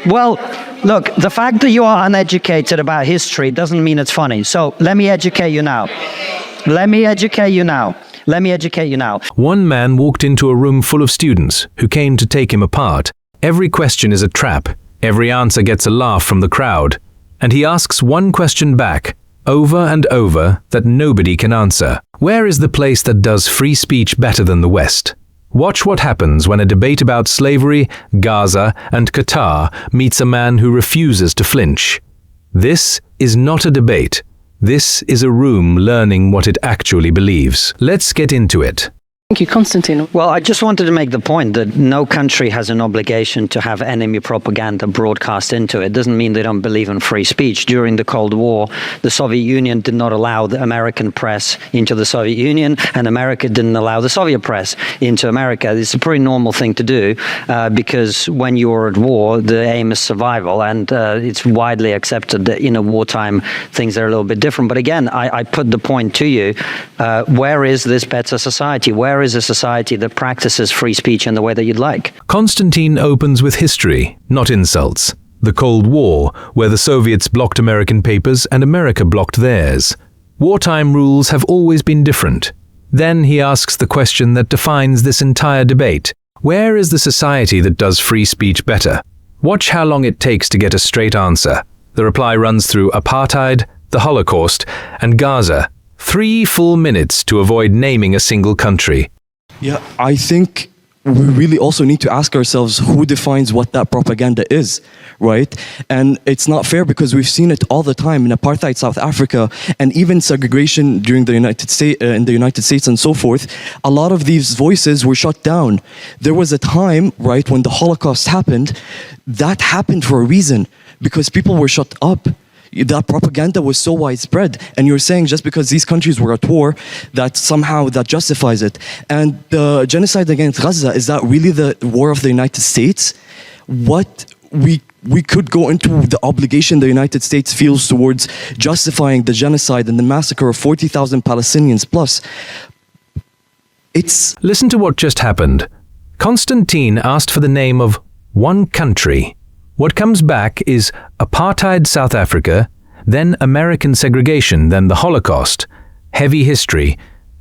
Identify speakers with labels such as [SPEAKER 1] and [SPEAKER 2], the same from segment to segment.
[SPEAKER 1] Well, look, the fact that you are uneducated about history doesn't mean it's funny. So let me educate you now.
[SPEAKER 2] One man walked into a room full of students who came to take him apart. Every question is a trap. Every answer gets a laugh from the crowd. And he asks one question back, over and over, that nobody can answer. Where is the place that does free speech better than the West? Watch what happens when a debate about slavery, Gaza, and Qatar meets a man who refuses to flinch. This is not a debate. This is a room learning what it actually believes. Let's get into it.
[SPEAKER 3] Thank you, Konstantin.
[SPEAKER 1] Well, I just wanted to make the point that no country has an obligation to have enemy propaganda broadcast into it. Doesn't mean they don't believe in free speech. During the Cold War, the Soviet Union did not allow the American press into the Soviet Union, and America didn't allow the Soviet press into America. It's a pretty normal thing to do because when you're at war, the aim is survival, and it's widely accepted that in a wartime things are a little bit different. But again, I put the point to you, where is this better society? Where is a society that practices free speech in the way that you'd like?
[SPEAKER 2] Konstantin opens with history, not insults. The Cold War, where the Soviets blocked American papers and America blocked theirs. Wartime rules have always been different. Then he asks the question that defines this entire debate. Where is the society that does free speech better? Watch how long it takes to get a straight answer. The reply runs through apartheid, the Holocaust, and Gaza. 3 full minutes to avoid naming a single country.
[SPEAKER 4] Yeah, I think we really also need to ask ourselves who defines what that propaganda is, right? And it's not fair because we've seen it all the time in apartheid South Africa and even segregation during the United States and so forth. A lot of these voices were shut down. There was a time, right, when the Holocaust happened. That happened for a reason, because people were shut up. That propaganda was so widespread, and you're saying just because these countries were at war that somehow that justifies it. And the genocide against Gaza, is that really the war of the United States? What we could go into the obligation the United States feels towards justifying the genocide and the massacre of 40,000 Palestinians plus.
[SPEAKER 2] Listen to what just happened. Konstantin asked for the name of one country. What comes back is apartheid South Africa, then American segregation, then the Holocaust. Heavy history,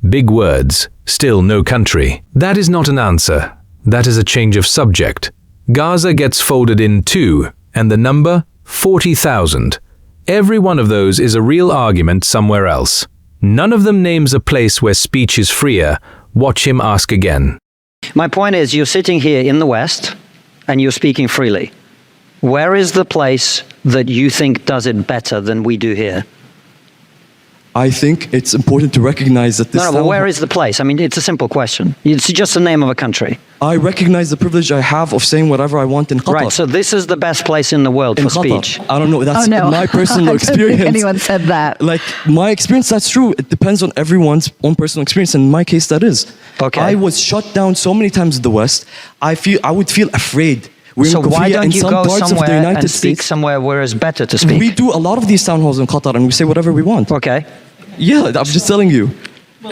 [SPEAKER 2] big words, still no country. That is not an answer. That is a change of subject. Gaza gets folded in too, and the number, 40,000. Every one of those is a real argument somewhere else. None of them names a place where speech is freer. Watch him ask again.
[SPEAKER 1] My point is, you're sitting here in the West, and you're speaking freely. Where is the place that you think does it better than we do here?
[SPEAKER 4] I think it's important to recognize that this...
[SPEAKER 1] No, but where is the place? I mean, it's a simple question. It's just the name of a country.
[SPEAKER 4] I recognize the privilege I have of saying whatever I want in Qatar.
[SPEAKER 1] Right, so this is the best place in the world for speech.
[SPEAKER 4] I don't know, that's my personal experience.
[SPEAKER 3] I don't think anyone said that.
[SPEAKER 4] Like, my experience, that's true. It depends on everyone's own personal experience. In my case, that is.
[SPEAKER 1] Okay.
[SPEAKER 4] I was shut down so many times in the West, I would feel afraid.
[SPEAKER 1] So why don't you go somewhere and speak somewhere where it's better to speak?
[SPEAKER 4] We do a lot of these town halls in Qatar and we say whatever we want.
[SPEAKER 1] Okay.
[SPEAKER 4] Yeah, I'm just telling you.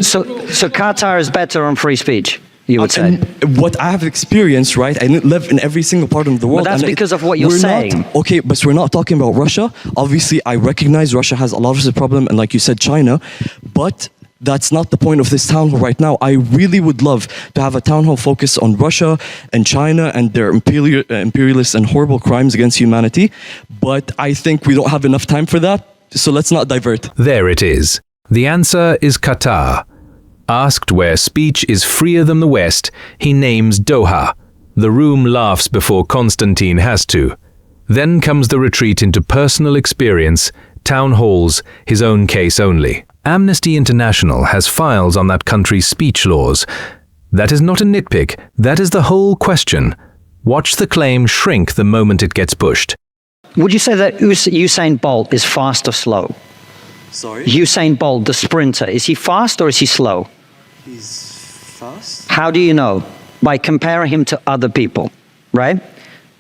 [SPEAKER 1] So Qatar is better on free speech, you would say?
[SPEAKER 4] What I have experienced, right? I live in every single part of the world.
[SPEAKER 1] But that's because of what you're saying.
[SPEAKER 4] Okay, but we're not talking about Russia. Obviously, I recognize Russia has a lot of the problem, and like you said, China. But that's not the point of this town hall right now. I really would love to have a town hall focused on Russia and China and their imperialist and horrible crimes against humanity. But I think we don't have enough time for that, so let's not divert.
[SPEAKER 2] There it is. The answer is Qatar. Asked where speech is freer than the West, he names Doha. The room laughs before Konstantin has to. Then comes the retreat into personal experience, town halls, his own case only. Amnesty International has files on that country's speech laws. That is not a nitpick, that is the whole question. Watch the claim shrink the moment it gets pushed.
[SPEAKER 1] Would you say that Usain Bolt is fast or slow?
[SPEAKER 4] Sorry?
[SPEAKER 1] Usain Bolt, the sprinter, is he fast or is he slow?
[SPEAKER 4] He's fast.
[SPEAKER 1] How do you know? By comparing him to other people, right?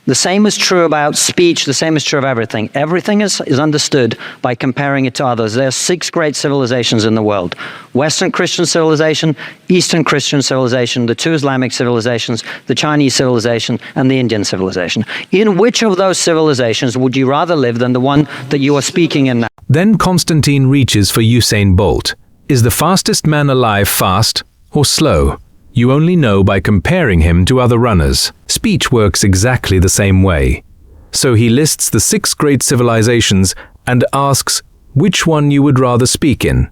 [SPEAKER 1] The same is true about speech. The same is true of everything. Everything is understood by comparing it to others. There are 6 great civilizations in the world: Western Christian civilization, Eastern Christian civilization, the 2 Islamic civilizations, the Chinese civilization, and the Indian civilization. In which of those civilizations would you rather live than the one that you are speaking in now?
[SPEAKER 2] Then Konstantin reaches for Usain Bolt. Is the fastest man alive fast or slow? You only know by comparing him to other runners. Speech works exactly the same way. So he lists the 6 great civilizations and asks which one you would rather speak in.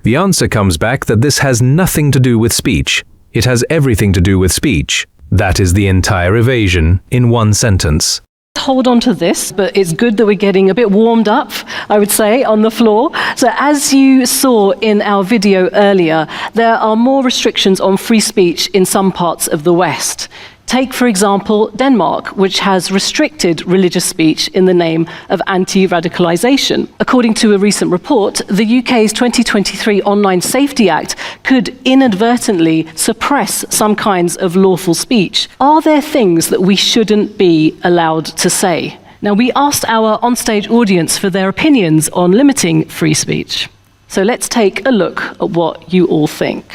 [SPEAKER 2] The answer comes back that this has nothing to do with speech. It has everything to do with speech. That is the entire evasion in one sentence.
[SPEAKER 3] Hold on to this, but it's good that we're getting a bit warmed up, I would say, on the floor. So as you saw in our video earlier, there are more restrictions on free speech in some parts of the West. Take, for example, Denmark, which has restricted religious speech in the name of anti-radicalization. According to a recent report, the UK's 2023 Online Safety Act could inadvertently suppress some kinds of lawful speech. Are there things that we shouldn't be allowed to say? Now, we asked our onstage audience for their opinions on limiting free speech. So let's take a look at what you all think.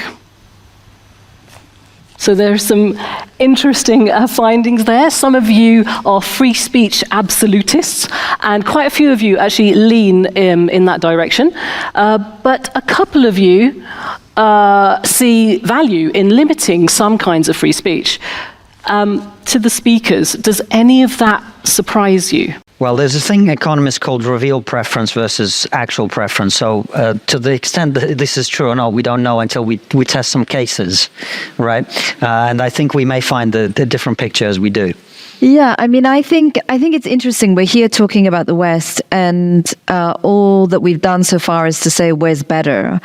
[SPEAKER 3] So there are some interesting findings there. Some of you are free speech absolutists, and quite a few of you actually lean in that direction. But a couple of you see value in limiting some kinds of free speech. To the speakers, does any of that surprise you?
[SPEAKER 1] Well, there's a thing economists called revealed preference versus actual preference. So to the extent that this is true or not, we don't know until we test some cases, right? And I think we may find the different picture as we do.
[SPEAKER 5] Yeah, I mean, I think it's interesting. We're here talking about the West, and all that we've done so far is to say where's better.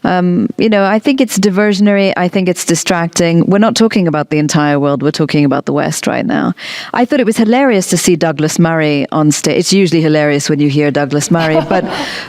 [SPEAKER 5] I think it's diversionary. I think it's distracting. We're not talking about the entire world. We're talking about the West right now. I thought it was hilarious to see Douglas Murray on stage. It's usually hilarious when you hear Douglas Murray, but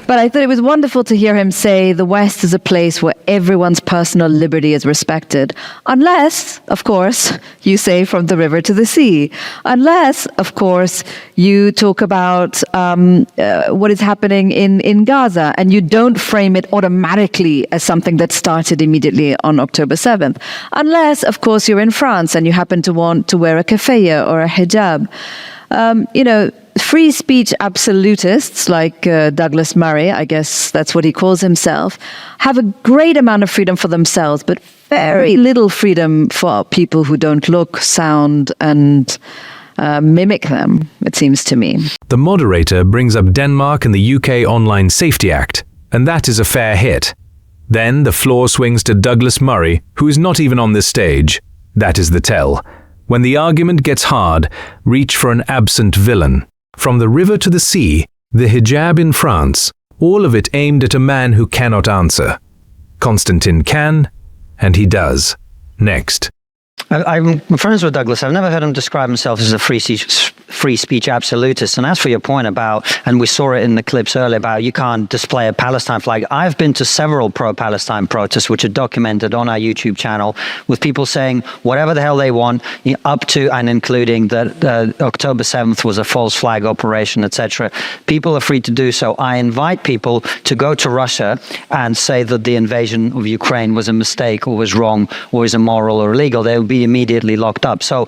[SPEAKER 5] I thought it was wonderful to hear him say the West is a place where everyone's personal liberty is respected. Unless, of course, you say from the river to the sea. Unless, of course, you talk about what is happening in Gaza, and you don't frame it automatically as something that started immediately on October 7th. Unless, of course, you're in France and you happen to want to wear a keffiyeh or a hijab. Free speech absolutists like Douglas Murray, I guess that's what he calls himself, have a great amount of freedom for themselves, but very little freedom for people who don't look, sound, and mimic them, it seems to me.
[SPEAKER 2] The moderator brings up Denmark and the UK Online Safety Act, and that is a fair hit. Then the floor swings to Douglas Murray, who is not even on this stage. That is the tell. When the argument gets hard, reach for an absent villain. From the river to the sea, the hijab in France, all of it aimed at a man who cannot answer. Konstantin can, and he does. Next.
[SPEAKER 1] I'm friends with Douglas. I've never heard him describe himself as a free speech absolutist. And as for your point about, and we saw it in the clips earlier, about you can't display a Palestine flag, I've been to several pro-Palestine protests, which are documented on our YouTube channel, with people saying whatever the hell they want, up to and including that October 7th was a false flag operation, etc. People are free to do so. I invite people to go to Russia and say that the invasion of Ukraine was a mistake or was wrong or is immoral or illegal. They will be immediately locked up. So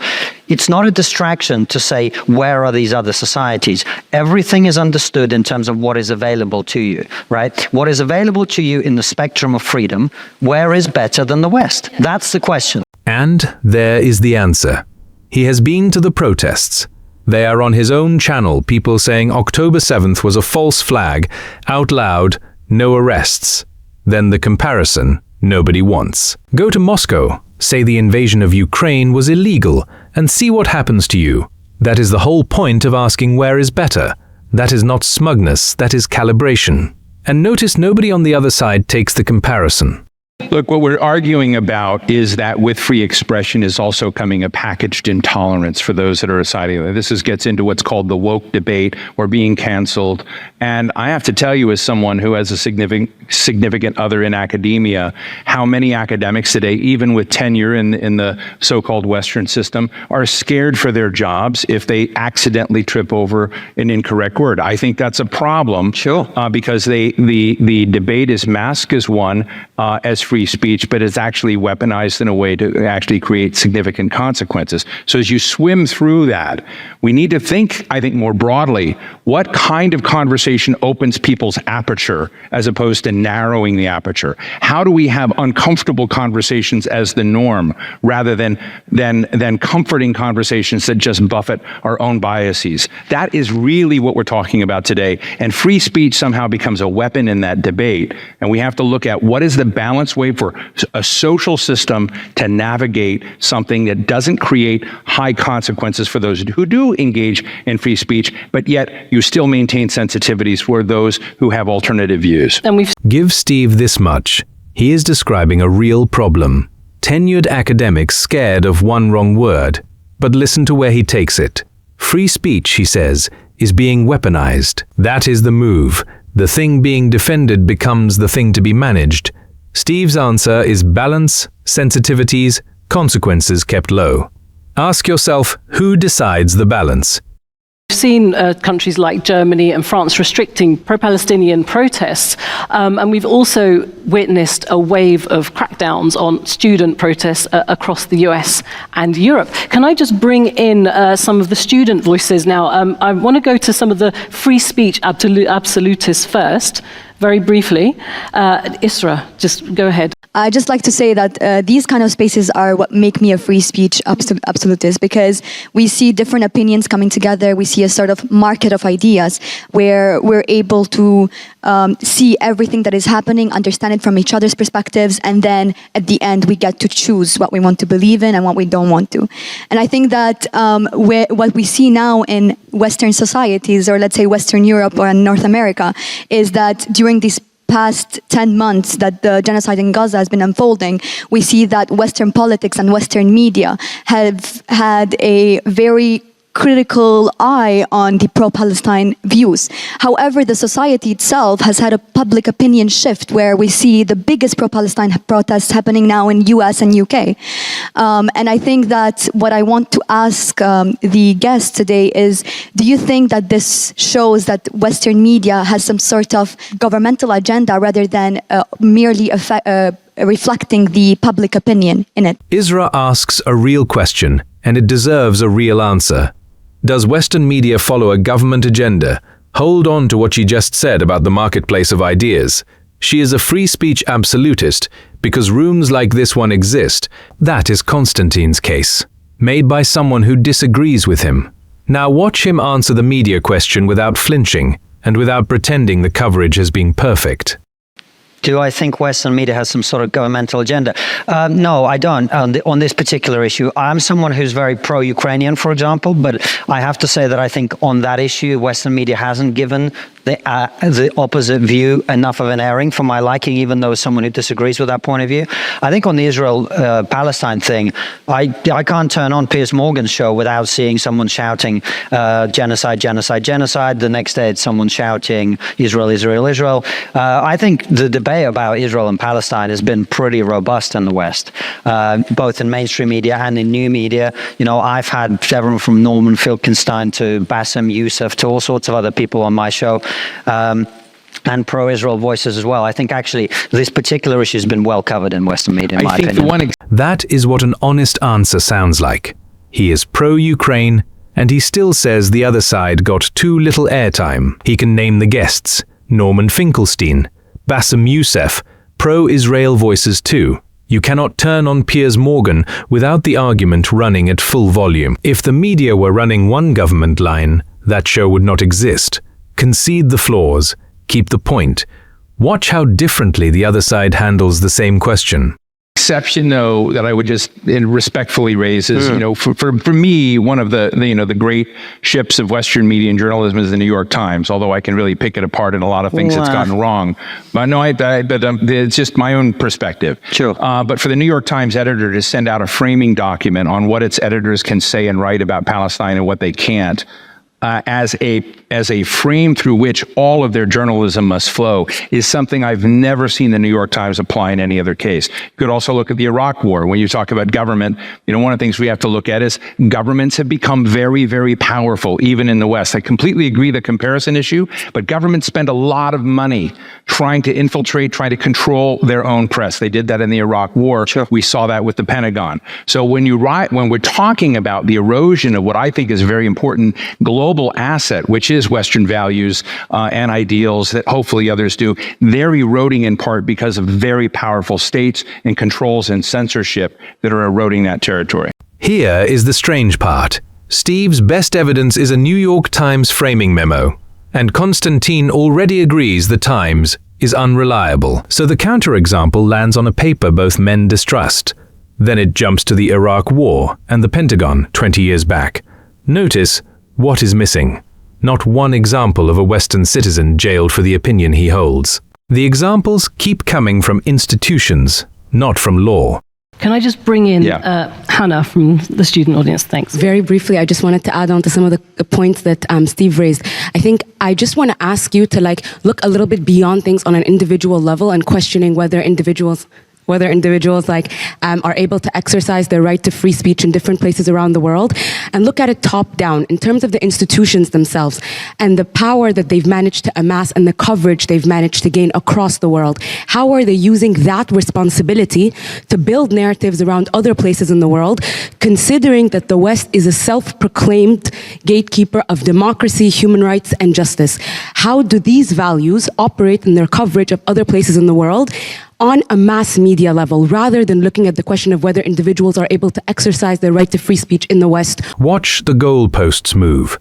[SPEAKER 1] it's not a distraction to say, where are these other societies? Everything is understood in terms of what is available to you, right? What is available to you in the spectrum of freedom, where is better than the West? That's the question.
[SPEAKER 2] And there is the answer. He has been to the protests. They are on his own channel, people saying October 7th was a false flag, out loud, no arrests. Then the comparison nobody wants. Go to Moscow, say the invasion of Ukraine was illegal, and see what happens to you. That is the whole point of asking where is better. That is not smugness, that is calibration. And notice nobody on the other side takes the comparison.
[SPEAKER 6] Look, what we're arguing about is that with free expression is also coming a packaged intolerance for those that are siding. Gets into what's called the woke debate or being canceled. And I have to tell you, as someone who has a significant other in academia, how many academics today, even with tenure in the so-called Western system, are scared for their jobs if they accidentally trip over an incorrect word. I think that's a problem.
[SPEAKER 1] Sure.
[SPEAKER 6] Because the debate is masked as one, as free speech, but it's actually weaponized in a way to actually create significant consequences. So as you swim through that, we need to think, I think, more broadly, what kind of conversation opens people's aperture as opposed to narrowing the aperture? How do we have uncomfortable conversations as the norm rather than comforting conversations that just buffet our own biases? That is really what we're talking about today. And free speech somehow becomes a weapon in that debate. And we have to look at what is the balanced way for a social system to navigate something that doesn't create high consequences for those who do engage in free speech, but yet you still maintain sensitivities for those who have alternative views.
[SPEAKER 3] And we've
[SPEAKER 2] Give Steve this much. He is describing a real problem. Tenured academics scared of one wrong word. But listen to where he takes it. Free speech, he says, is being weaponized. That is the move. The thing being defended becomes the thing to be managed. Steve's answer is balance, sensitivities, consequences kept low. Ask yourself, who decides the balance?
[SPEAKER 3] We've seen countries like Germany and France restricting pro-Palestinian protests, and we've also witnessed a wave of crackdowns on student protests across the US and Europe. Can I just bring in some of the student voices now? I want to go to some of the free speech absolutists first, very briefly. Isra, just go ahead.
[SPEAKER 7] I just like to say that these kind of spaces are what make me a free speech absolutist, because we see different opinions coming together. We see a sort of market of ideas where we're able to see everything that is happening, understand it from each other's perspectives, and then at the end we get to choose what we want to believe in and what we don't want to. And I think that what we see now in Western societies, or let's say Western Europe or in North America, is that during these past 10 months that the genocide in Gaza has been unfolding, we see that Western politics and Western media have had a very critical eye on the pro-Palestine views. However, the society itself has had a public opinion shift where we see the biggest pro-Palestine protests happening now in US and UK. And I think that what I want to ask the guests today is, do you think that this shows that Western media has some sort of governmental agenda rather than merely reflecting the public opinion in it?
[SPEAKER 2] Isra asks a real question, and it deserves a real answer. Does Western media follow a government agenda? Hold on to what she just said about the marketplace of ideas. She is a free speech absolutist because rooms like this one exist. That is Konstantin's case, made by someone who disagrees with him. Now watch him answer the media question without flinching and without pretending the coverage has been perfect.
[SPEAKER 1] Do I think Western media has some sort of governmental agenda? No, I don't. On this particular issue, I'm someone who's very pro-Ukrainian, for example, but I have to say that I think on that issue, Western media hasn't given the opposite view enough of an airing for my liking, even though someone who disagrees with that point of view. I think on the Israel-Palestine thing, I can't turn on Piers Morgan's show without seeing someone shouting genocide, genocide, genocide. The next day it's someone shouting Israel, Israel, Israel. I think the debate about Israel and Palestine has been pretty robust in the West, both in mainstream media and in new media. You know, I've had everyone from Norman Finkelstein to Bassem Youssef to all sorts of other people on my show. And pro-Israel voices as well. I think actually this particular issue has been well covered in Western media, in my opinion.
[SPEAKER 2] That is what an honest answer sounds like. He is pro-Ukraine, and he still says the other side got too little airtime. He can name the guests: Norman Finkelstein, Bassem Youssef, pro-Israel voices too. You cannot turn on Piers Morgan without the argument running at full volume. If the media were running one government line, that show would not exist. Concede the flaws, keep the point. Watch how differently the other side handles the same question.
[SPEAKER 6] exception, though, that I would just respectfully raise is, for me, one of the great ships of Western media and journalism is the New York Times. Although I can really pick it apart in a lot of things it's gotten wrong, but no, it's just my own perspective.
[SPEAKER 1] Sure.
[SPEAKER 6] But for the New York Times editor to send out a framing document on what its editors can say and write about Palestine and what they can't, as a frame through which all of their journalism must flow, is something I've never seen the New York Times apply in any other case. You could also look at the Iraq War. When you talk about government, one of the things we have to look at is governments have become very, very powerful, even in the West. I completely agree the comparison issue, but governments spend a lot of money trying to infiltrate, trying to control their own press. They did that in the Iraq War.
[SPEAKER 1] Sure.
[SPEAKER 6] We saw that with the Pentagon. So when we're talking about the erosion of what I think is a very important global asset, which is Western values and ideals that hopefully others do, they're eroding in part because of very powerful states and controls and censorship that are eroding that territory.
[SPEAKER 2] Here is the strange part. Steve's best evidence is a New York Times framing memo, and Konstantin already agrees the Times is unreliable. So the counterexample lands on a paper both men distrust. Then it jumps to the Iraq War and the Pentagon 20 years back. Notice what is missing. Not one example of a Western citizen jailed for the opinion he holds. The examples keep coming from institutions, not from law.
[SPEAKER 3] Can I just bring in Hannah from the student audience? Thanks.
[SPEAKER 8] Very briefly, I just wanted to add on to some of the points that Steve raised. I think I just want to ask you to look a little bit beyond things on an individual level and questioning whether individuals are able to exercise their right to free speech in different places around the world, and look at it top down in terms of the institutions themselves and the power that they've managed to amass and the coverage they've managed to gain across the world. How are they using that responsibility to build narratives around other places in the world, considering that the West is a self-proclaimed gatekeeper of democracy, human rights, and justice? How do these values operate in their coverage of other places in the world on a mass media level, rather than looking at the question of whether individuals are able to exercise their right to free speech in the West?
[SPEAKER 2] Watch the goalposts move.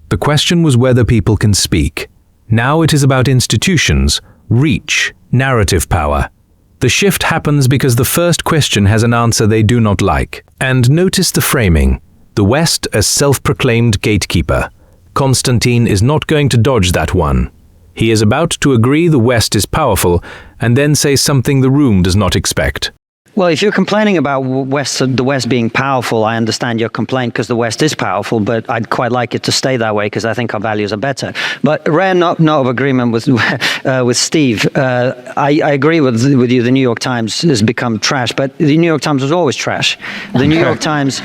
[SPEAKER 2] The question was whether people can speak. Now it is about institutions, reach, narrative power. The shift happens because the first question has an answer they do not like. And notice the framing. The West as self-proclaimed gatekeeper. Konstantin is not going to dodge that one. He is about to agree the West is powerful and then say something the room does not expect.
[SPEAKER 1] Well, if you're complaining about the West being powerful, I understand your complaint because the West is powerful, but I'd quite like it to stay that way because I think our values are better. But rare note of agreement with Steve. I agree with you. The New York Times has become trash, but the New York Times was always trash. The New York Times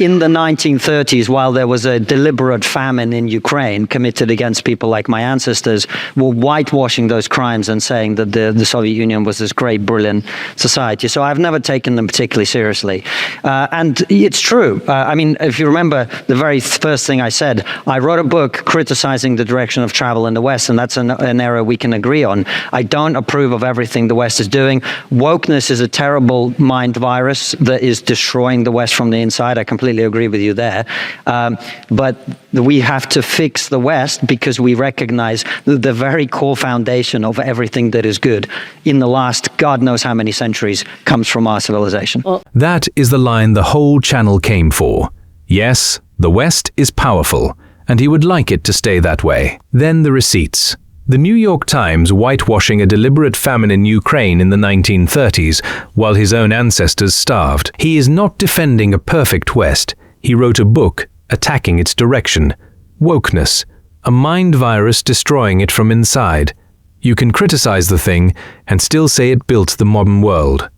[SPEAKER 1] in the 1930s, while there was a deliberate famine in Ukraine committed against people like my ancestors, were whitewashing those crimes and saying that the Soviet Union was this great, brilliant society. So I've never taken them particularly seriously. And it's true. I mean, if you remember the very first thing I said, I wrote a book criticizing the direction of travel in the West, and that's an area we can agree on. I don't approve of everything the West is doing. Wokeness is a terrible mind virus that is destroying the West from the inside. I completely agree with you there. But we have to fix the West because we recognize the very core foundation of everything that is good in the last God knows how many centuries comes from our civilization.
[SPEAKER 2] That is the line the whole channel came for. Yes, the West is powerful, and he would like it to stay that way. Then the receipts. The New York Times whitewashing a deliberate famine in Ukraine in the 1930s, while his own ancestors starved. He is not defending a perfect West. He wrote a book attacking its direction. Wokeness, a mind virus destroying it from inside. You can criticize the thing and still say it built the modern world.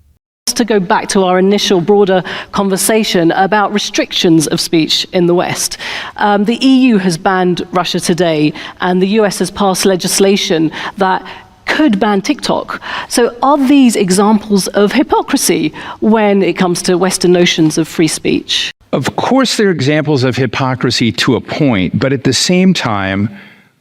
[SPEAKER 3] To go back to our initial broader conversation about restrictions of speech in the West. The EU has banned Russia Today, and the US has passed legislation that could ban TikTok. So are these examples of hypocrisy when it comes to Western notions of free speech?
[SPEAKER 6] Of course, they're examples of hypocrisy to a point, but at the same time,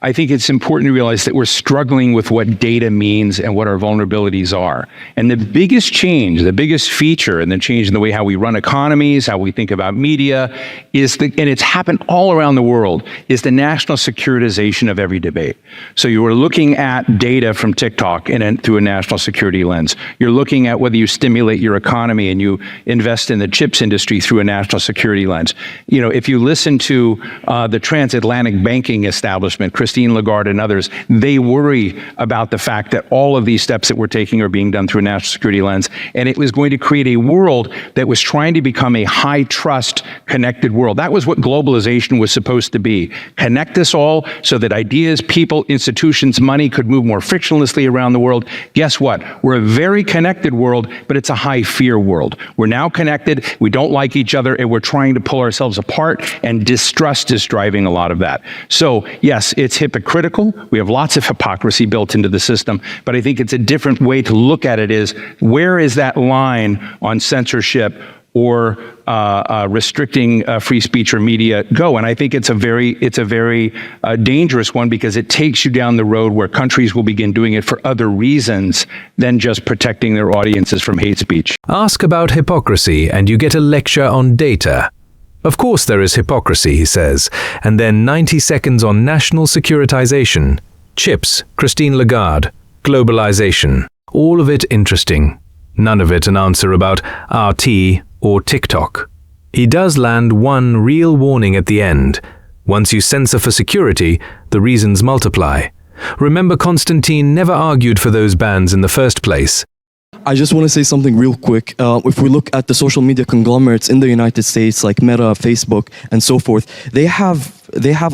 [SPEAKER 6] I think it's important to realize that we're struggling with what data means and what our vulnerabilities are. And the biggest change, the biggest feature, and the change in the way how we run economies, how we think about media, and it's happened all around the world, is the national securitization of every debate. So you are looking at data from TikTok through a national security lens. You're looking at whether you stimulate your economy and you invest in the chips industry through a national security lens. You know, if you listen to the transatlantic banking establishment, Christine Lagarde and others, they worry about the fact that all of these steps that we're taking are being done through a national security lens, and it was going to create a world that was trying to become a high-trust, connected world. That was what globalization was supposed to be. Connect us all so that ideas, people, institutions, money could move more frictionlessly around the world. Guess what? We're a very connected world, but it's a high-fear world. We're now connected, we don't like each other, and we're trying to pull ourselves apart, and distrust is driving a lot of that. So, yes, it's hypocritical. We have lots of hypocrisy built into the system, but I think it's a different way to look at it is, where is that line on censorship or restricting free speech or media go? And I think it's a very dangerous one, because it takes you down the road where countries will begin doing it for other reasons than just protecting their audiences from hate speech.
[SPEAKER 2] Ask about hypocrisy and you get a lecture on data. Of course there is hypocrisy, he says, and then 90 seconds on national securitization, chips, Christine Lagarde, globalization, all of it interesting. None of it an answer about RT or TikTok. He does land one real warning at the end. Once you censor for security, the reasons multiply. Remember, Konstantin never argued for those bans in the first place.
[SPEAKER 4] I just want to say something real quick. If we look at the social media conglomerates in the United States, like Meta, Facebook, and so forth, they have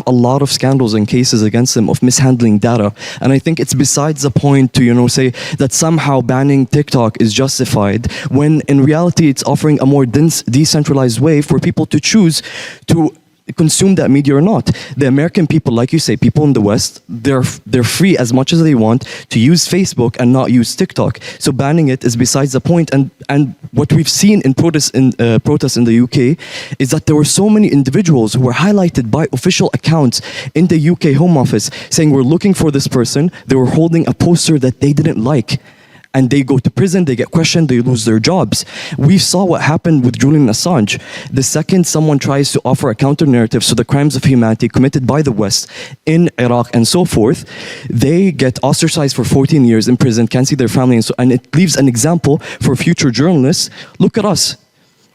[SPEAKER 4] a lot of scandals and cases against them of mishandling data. And I think it's besides the point to, say that somehow banning TikTok is justified, when in reality it's offering a more decentralized way for people to choose to consume that media or not. The American people, like you say, people in the West, they're free as much as they want to use Facebook and not use TikTok. So banning it is besides the point. And what we've seen in protests in the UK is that there were so many individuals who were highlighted by official accounts in the UK Home Office saying, we're looking for this person. They were holding a poster that they didn't like. And they go to prison, they get questioned, they lose their jobs. We saw what happened with Julian Assange. The second someone tries to offer a counter-narrative to the crimes of humanity committed by the West in Iraq and so forth, they get ostracized for 14 years in prison, can't see their family, and it leaves an example for future journalists. Look at us.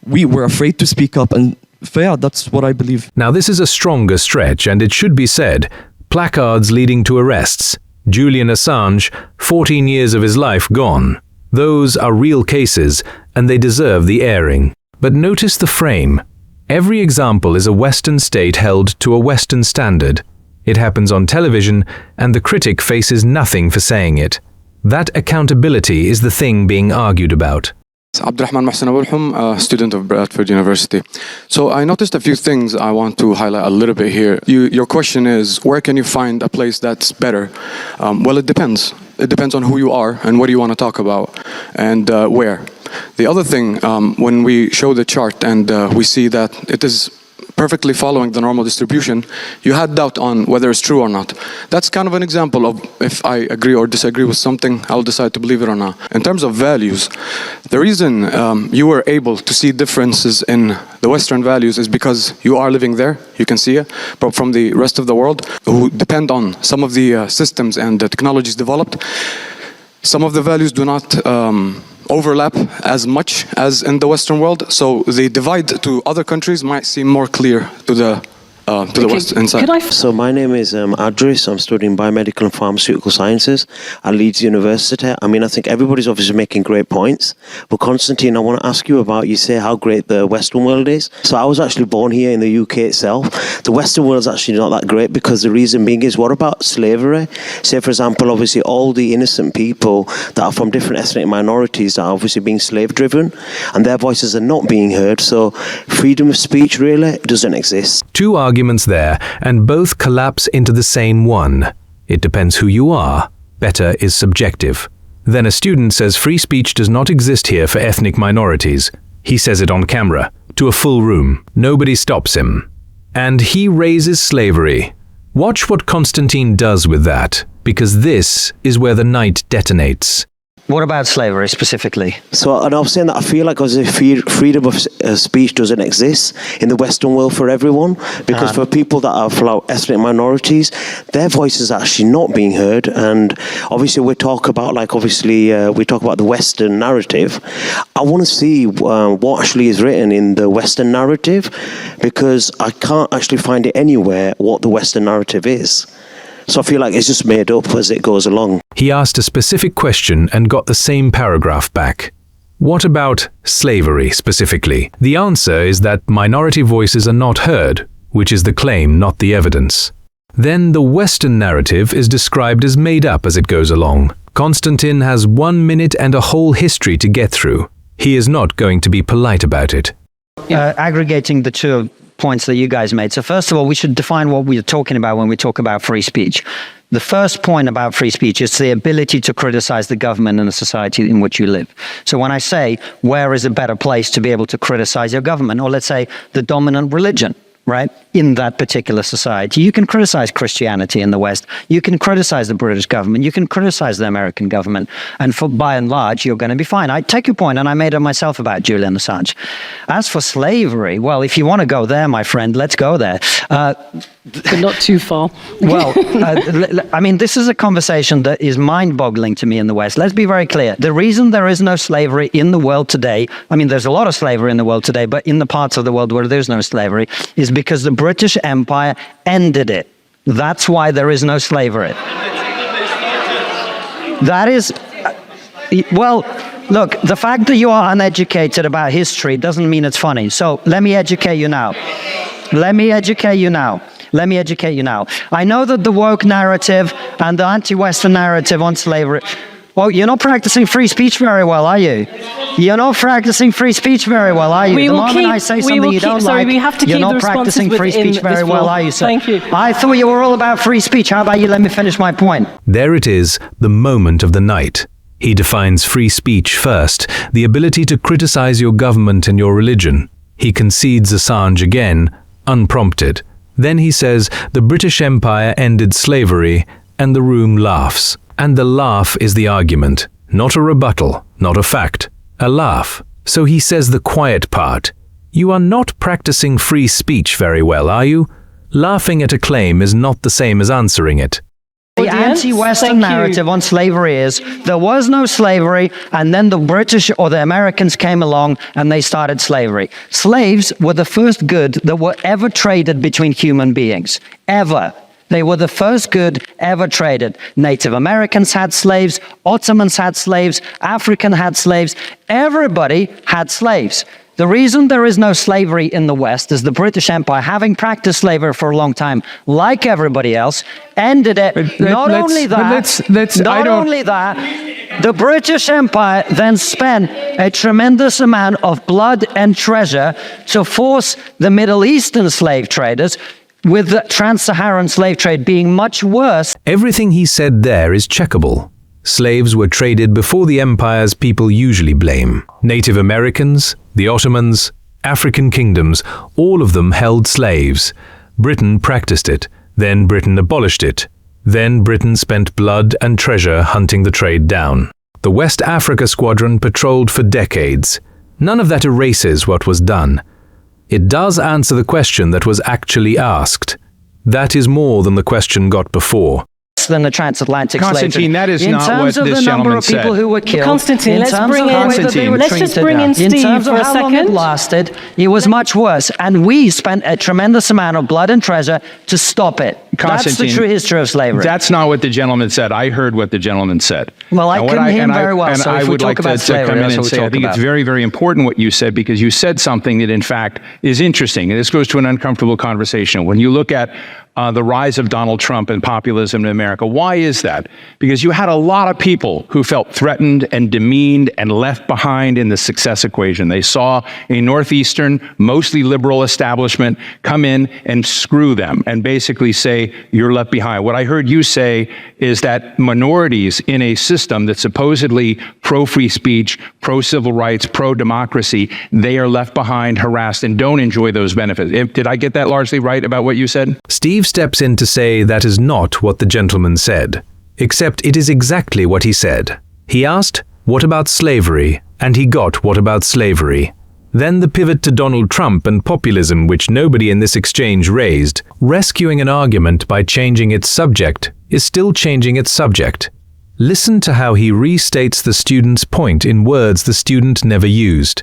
[SPEAKER 4] We were afraid to speak up, and yeah, that's what I believe.
[SPEAKER 2] Now this is a stronger stretch, and it should be said, placards leading to arrests. Julian Assange, 14 years of his life gone. Those are real cases, and they deserve the airing. But notice the frame. Every example is a Western state held to a Western standard. It happens on television, and the critic faces nothing for saying it. That accountability is the thing being argued about.
[SPEAKER 9] Abdurrahman Mohsen Abulhum, student of Bradford University. So I noticed a few things I want to highlight a little bit here. Your question is, where can you find a place that's better? Well, it depends. It depends on who you are and what you want to talk about and where. The other thing, when we show the chart and we see that it is perfectly following the normal distribution, you had doubt on whether it's true or not. That's kind of an example of if I agree or disagree with something, I'll decide to believe it or not. In terms of values, the reason you were able to see differences in the Western values is because you are living there, you can see it, but from the rest of the world, who depend on some of the systems and the technologies developed, some of the values do not overlap as much as in the Western world, so the divide to other countries might seem more clear to the West inside.
[SPEAKER 10] So my name is Adris. I'm studying biomedical and pharmaceutical sciences at Leeds University. I mean, I think everybody's obviously making great points, but Konstantin, I want to ask you about, you say how great the Western world is. So I was actually born here in the UK itself. The Western world is actually not that great, because the reason being is, what about slavery? Say, for example, obviously all the innocent people that are from different ethnic minorities are obviously being slave-driven, and their voices are not being heard, so freedom of speech really doesn't exist.
[SPEAKER 2] Two arguments there, and both collapse into the same one. It depends who you are. Better is subjective. Then a student says free speech does not exist here for ethnic minorities. He says it on camera, to a full room. Nobody stops him. And he raises slavery. Watch what Konstantin does with that, because this is where the night detonates.
[SPEAKER 1] What about slavery specifically?
[SPEAKER 10] So, and I was saying that I feel like as if freedom of speech doesn't exist in the Western world for everyone, because for people that are like, ethnic minorities, their voice is actually not being heard. And obviously, we talk about the Western narrative. I want to see what actually is written in the Western narrative, because I can't actually find it anywhere what the Western narrative is. So I feel like it's just made up as it goes along.
[SPEAKER 2] He asked a specific question and got the same paragraph back. What about slavery specifically? The answer is that minority voices are not heard, which is the claim, not the evidence. Then the Western narrative is described as made up as it goes along. Konstantin has 1 minute and a whole history to get through. He is not going to be polite about it.
[SPEAKER 1] Aggregating the two points that you guys made. So first of all, we should define what we're talking about when we talk about free speech. The first point about free speech is the ability to criticize the government and the society in which you live. So when I say, where is a better place to be able to criticize your government, or let's say the dominant religion, right, in that particular society. You can criticize Christianity in the West. You can criticize the British government. You can criticize the American government. And by and large, you're going to be fine. I take your point, and I made it myself about Julian Assange. As for slavery, well, if you want to go there, my friend, let's go there.
[SPEAKER 3] But not too far.
[SPEAKER 1] Well, I mean, this is a conversation that is mind-boggling to me in the West. Let's be very clear. The reason there is no slavery in the world today, I mean, there's a lot of slavery in the world today, but in the parts of the world where there's no slavery, is because the British Empire ended it. That's why there is no slavery. That is, well, look, the fact that you are uneducated about history doesn't mean it's funny. So let me educate you now. Let me educate you now. I know that the woke narrative and the anti-Western narrative on slavery, well, you're not practicing free speech very well, are you? You're not practicing free speech very well, are you? The moment I say something you don't like, you're not practicing free speech very well, are you, sir?
[SPEAKER 3] Thank you.
[SPEAKER 1] I thought you were all about free speech. How about you let me finish my point?
[SPEAKER 2] There it is, the moment of the night. He defines free speech first, the ability to criticize your government and your religion. He concedes Assange again, unprompted. Then he says the British Empire ended slavery, and the room laughs. And the laugh is the argument, not a rebuttal, not a fact, a laugh. So he says the quiet part. You are not practicing free speech very well, are you? Laughing at a claim is not the same as answering it.
[SPEAKER 1] The anti-Western narrative on slavery is there was no slavery, and then the British or the Americans came along and they started slavery. Slaves were the first good that were ever traded between human beings, ever. They were the first good ever traded. Native Americans had slaves, Ottomans had slaves, African had slaves, everybody had slaves. The reason there is no slavery in the West is the British Empire, having practiced slavery for a long time, like everybody else, ended it. Not only that, the British Empire then spent a tremendous amount of blood and treasure to force the Middle Eastern slave traders, with the trans-Saharan slave trade being much worse.
[SPEAKER 2] Everything he said there is checkable. Slaves were traded before the empires people usually blame. Native Americans, the Ottomans, African kingdoms, all of them held slaves. Britain practiced it, then Britain abolished it. Then Britain spent blood and treasure hunting the trade down. The West Africa Squadron patrolled for decades. None of that erases what was done. It does answer the question that was actually asked. That is more than the question got before.
[SPEAKER 1] Than the transatlantic
[SPEAKER 6] Konstantin, that is not what this gentleman said.
[SPEAKER 1] In terms of the number of people who were killed,
[SPEAKER 3] Konstantin, let's just bring in Steve
[SPEAKER 1] in terms of
[SPEAKER 3] for a
[SPEAKER 1] how long it
[SPEAKER 3] second.
[SPEAKER 1] lasted, it was much worse. And we spent a tremendous amount of blood and treasure to stop it. That's the true history of slavery.
[SPEAKER 6] That's not what the gentleman said. I heard what the gentleman said.
[SPEAKER 1] Well, I couldn't hear him very well, so if we
[SPEAKER 6] would
[SPEAKER 1] talk
[SPEAKER 6] like
[SPEAKER 1] about
[SPEAKER 6] to
[SPEAKER 1] slavery,
[SPEAKER 6] come in
[SPEAKER 1] that's
[SPEAKER 6] and
[SPEAKER 1] what we
[SPEAKER 6] say, I
[SPEAKER 1] talk
[SPEAKER 6] think
[SPEAKER 1] about.
[SPEAKER 6] it's very, very important what you said, because you said something that in fact is interesting. And this goes to an uncomfortable conversation. When you look at the rise of Donald Trump and populism in America. Why is that? Because you had a lot of people who felt threatened and demeaned and left behind in the success equation. They saw a Northeastern, mostly liberal establishment come in and screw them and basically say, you're left behind. What I heard you say is that minorities in a system that's supposedly pro-free speech, pro-civil rights, pro-democracy, they are left behind, harassed, and don't enjoy those benefits. Did I get that largely right about what you said?
[SPEAKER 2] Steve steps in to say that is not what the gentleman said, except it is exactly what he said. He asked, "What about slavery?" and he got "What about slavery?" Then the pivot to Donald Trump and populism, which nobody in this exchange raised, rescuing an argument by changing its subject, is still changing its subject. Listen to how he restates the student's point in words the student never used.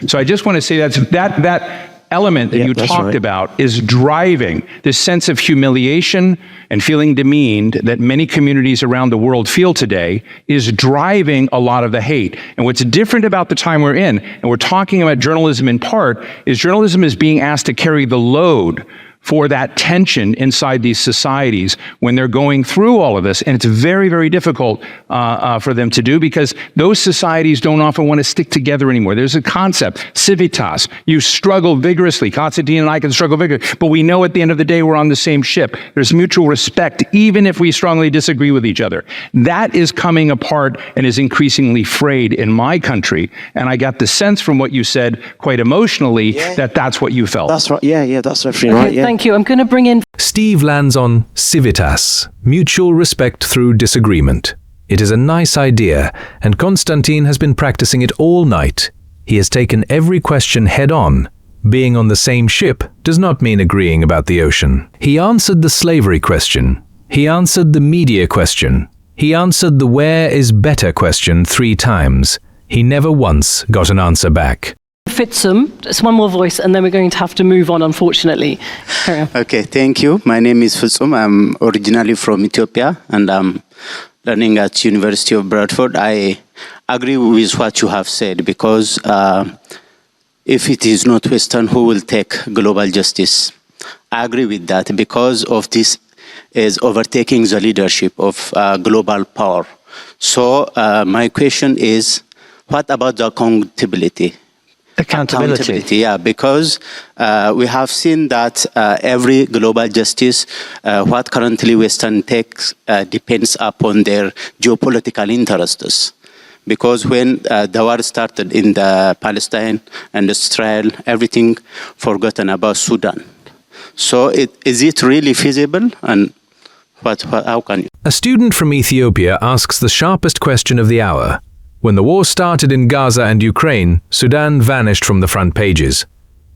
[SPEAKER 6] So I just want to say that element that you talked about is driving this sense of humiliation and feeling demeaned that many communities around the world feel today, is driving a lot of the hate. And what's different about the time we're in, and we're talking about journalism in part, is journalism is being asked to carry the load for that tension inside these societies when they're going through all of this. And it's very, very difficult for them to do, because those societies don't often want to stick together anymore. There's a concept, civitas. You struggle vigorously. Konstantin and I can struggle vigorously, but we know at the end of the day we're on the same ship. There's mutual respect, even if we strongly disagree with each other. That is coming apart and is increasingly frayed in my country. And I got the sense from what you said, quite emotionally, that that's what you felt.
[SPEAKER 10] That's right. Yeah, that's absolutely right. Yeah.
[SPEAKER 3] Thank you. I'm going to bring in...
[SPEAKER 2] Steve lands on civitas, mutual respect through disagreement. It is a nice idea, and Konstantin has been practicing it all night. He has taken every question head on. Being on the same ship does not mean agreeing about the ocean. He answered the slavery question. He answered the media question. He answered the where is better question 3 times. He never once got an answer back.
[SPEAKER 3] Fitsum, just one more voice, and then we're going to have to move on, unfortunately. Carry on.
[SPEAKER 11] Okay, thank you. My name is Fitsum. I'm originally from Ethiopia, and I'm learning at University of Bradford. I agree with what you have said, because if it is not Western, who will take global justice? I agree with that, because of this is overtaking the leadership of global power. So my question is, what about the accountability? Accountability, yeah, because we have seen that every global justice, what currently Western takes, depends upon their geopolitical interests. Because when the war started in the Palestine and Israel, everything forgotten about Sudan. So is it really feasible? And how can you?
[SPEAKER 2] A student from Ethiopia asks the sharpest question of the hour. When the war started in Gaza and Ukraine, Sudan vanished from the front pages.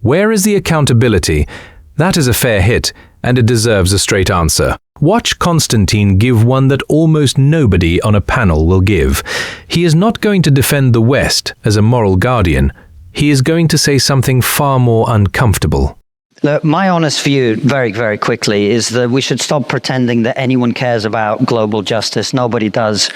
[SPEAKER 2] Where is the accountability? That is a fair hit, and it deserves a straight answer. Watch Konstantin give one that almost nobody on a panel will give. He is not going to defend the West as a moral guardian. He is going to say something far more uncomfortable.
[SPEAKER 1] Look, my honest view, very, very quickly, is that we should stop pretending that anyone cares about global justice. Nobody does.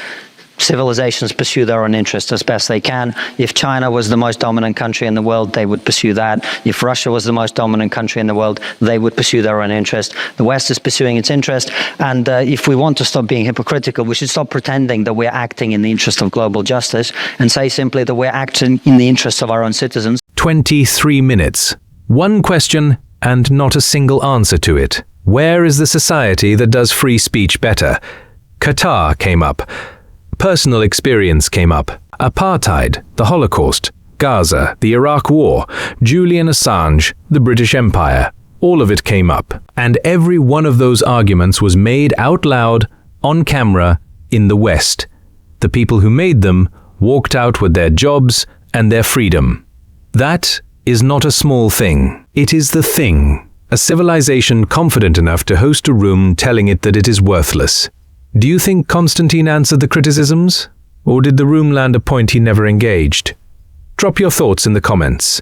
[SPEAKER 1] Civilizations pursue their own interests as best they can. If China was the most dominant country in the world, they would pursue that. If Russia was the most dominant country in the world, they would pursue their own interest. The West is pursuing its interest. And if we want to stop being hypocritical, we should stop pretending that we're acting in the interest of global justice and say simply that we're acting in the interest of our own citizens.
[SPEAKER 2] 23 minutes. One question and not a single answer to it. Where is the society that does free speech better? Qatar came up. Personal experience came up. Apartheid, the Holocaust, Gaza, the Iraq War, Julian Assange, the British Empire. All of it came up. And every one of those arguments was made out loud, on camera, in the West. The people who made them walked out with their jobs and their freedom. That is not a small thing. It is the thing. A civilization confident enough to host a room telling it that it is worthless. Do you think Konstantin answered the criticisms? Or did the room land a point he never engaged? Drop your thoughts in the comments.